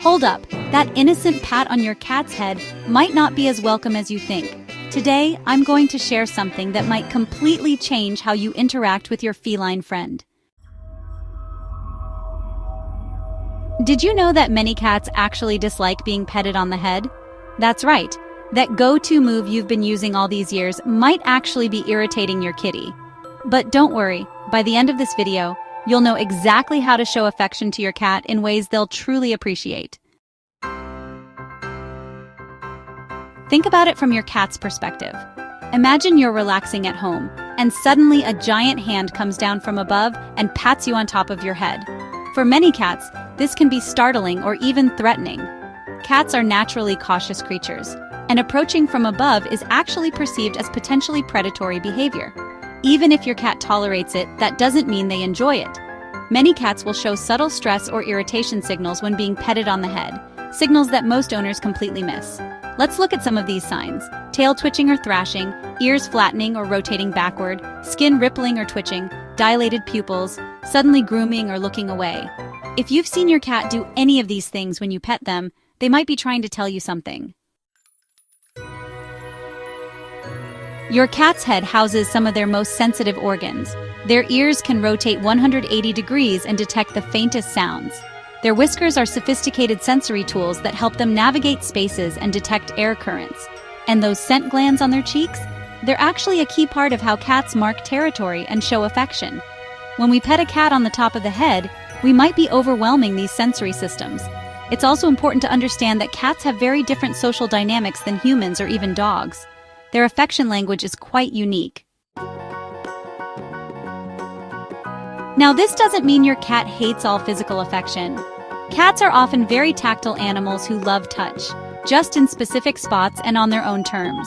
Hold up, that innocent pat on your cat's head might not be as welcome as you think. Today, I'm going to share something that might completely change how you interact with your feline friend. Did you know that many cats actually dislike being petted on the head? That's right. That go-to move you've been using all these years might actually be irritating your kitty. But don't worry, by the end of this video, you'll know exactly how to show affection to your cat in ways they'll truly appreciate. Think about it from your cat's perspective. Imagine you're relaxing at home, and suddenly a giant hand comes down from above and pats you on top of your head. For many cats, this can be startling or even threatening. Cats are naturally cautious creatures, and approaching from above is actually perceived as potentially predatory behavior. Even if your cat tolerates it, that doesn't mean they enjoy it. Many cats will show subtle stress or irritation signals when being petted on the head, signals that most owners completely miss. Let's look at some of these signs: tail twitching or thrashing, ears flattening or rotating backward, skin rippling or twitching, dilated pupils, suddenly grooming or looking away. If you've seen your cat do any of these things when you pet them, they might be trying to tell you something. Your cat's head houses some of their most sensitive organs. Their ears can rotate 180 degrees and detect the faintest sounds. Their whiskers are sophisticated sensory tools that help them navigate spaces and detect air currents. And those scent glands on their cheeks? They're actually a key part of how cats mark territory and show affection. When we pet a cat on the top of the head, we might be overwhelming these sensory systems. It's also important to understand that cats have very different social dynamics than humans or even dogs. Their affection language is quite unique. Now, this doesn't mean your cat hates all physical affection. Cats are often very tactile animals who love touch, just in specific spots and on their own terms.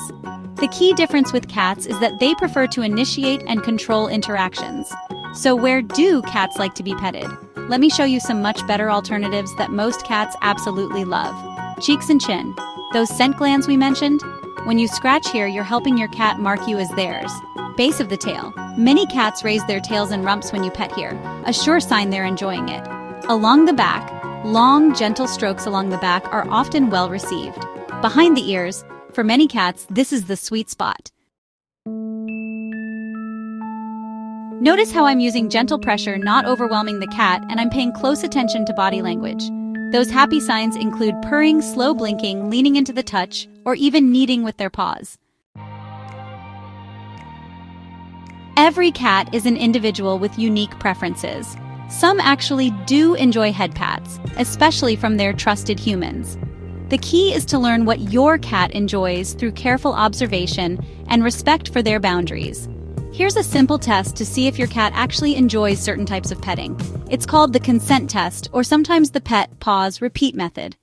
The key difference with cats is that they prefer to initiate and control interactions. So where do cats like to be petted? Let me show you some much better alternatives that most cats absolutely love. Cheeks and chin. Those scent glands we mentioned? When you scratch here, you're helping your cat mark you as theirs. Base of the tail. Many cats raise their tails and rumps when you pet here, a sure sign they're enjoying it. Along the back, long, gentle strokes along the back are often well received. Behind the ears, for many cats, this is the sweet spot. Notice how I'm using gentle pressure, not overwhelming the cat, and I'm paying close attention to body language. Those happy signs include purring, slow blinking, leaning into the touch, or even kneading with their paws. Every cat is an individual with unique preferences. Some actually do enjoy head pats, especially from their trusted humans. The key is to learn what your cat enjoys through careful observation and respect for their boundaries. Here's a simple test to see if your cat actually enjoys certain types of petting. It's called the consent test, or sometimes the pet, pause, repeat method.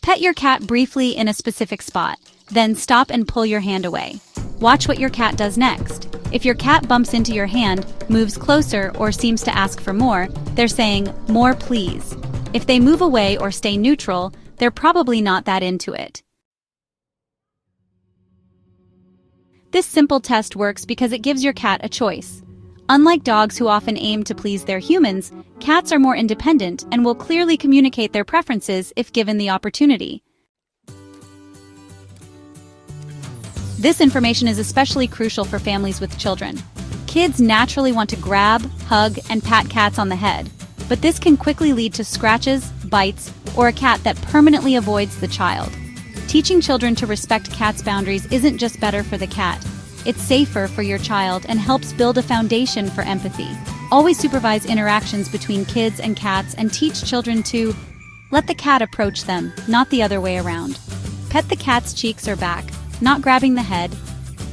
Pet your cat briefly in a specific spot, then stop and pull your hand away. Watch what your cat does next. If your cat bumps into your hand, moves closer, or seems to ask for more, they're saying, "More, please." If they move away or stay neutral, they're probably not that into it. This simple test works because it gives your cat a choice. Unlike dogs who often aim to please their humans, cats are more independent and will clearly communicate their preferences if given the opportunity. This information is especially crucial for families with children. Kids naturally want to grab, hug, and pat cats on the head, but this can quickly lead to scratches, bites, or a cat that permanently avoids the child. Teaching children to respect cats' boundaries isn't just better for the cat. It's safer for your child and helps build a foundation for empathy. Always supervise interactions between kids and cats and teach children to let the cat approach them, not the other way around. Pet the cat's cheeks or back, not grabbing the head.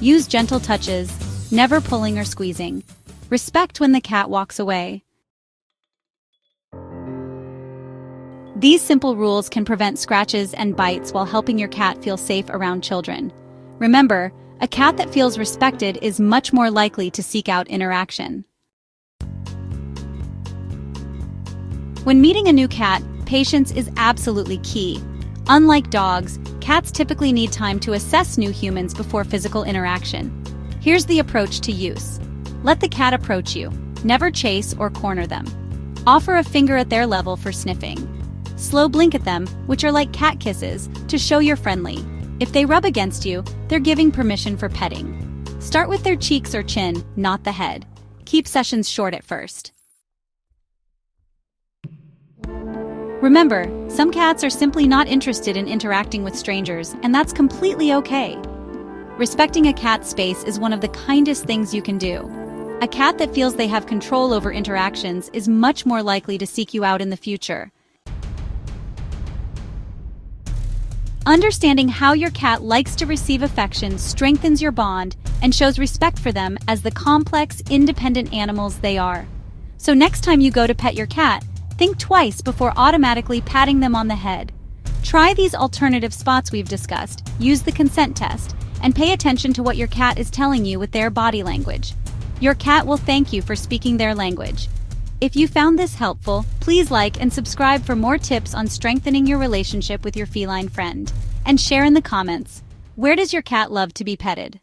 Use gentle touches, never pulling or squeezing. Respect when the cat walks away. These simple rules can prevent scratches and bites while helping your cat feel safe around children. Remember, a cat that feels respected is much more likely to seek out interaction. When meeting a new cat, patience is absolutely key. Unlike dogs, cats typically need time to assess new humans before physical interaction. Here's the approach to use. Let the cat approach you. Never chase or corner them. Offer a finger at their level for sniffing. Slow blink at them, which are like cat kisses, to show you're friendly. If they rub against you, they're giving permission for petting. Start with their cheeks or chin, not the head. Keep sessions short at first. Remember, some cats are simply not interested in interacting with strangers, and that's completely okay. Respecting a cat's space is one of the kindest things you can do. A cat that feels they have control over interactions is much more likely to seek you out in the future. Understanding how your cat likes to receive affection strengthens your bond and shows respect for them as the complex, independent animals they are. So next time you go to pet your cat, think twice before automatically patting them on the head. Try these alternative spots we've discussed, use the consent test, and pay attention to what your cat is telling you with their body language. Your cat will thank you for speaking their language. If you found this helpful, please like and subscribe for more tips on strengthening your relationship with your feline friend. And share in the comments, where does your cat love to be petted?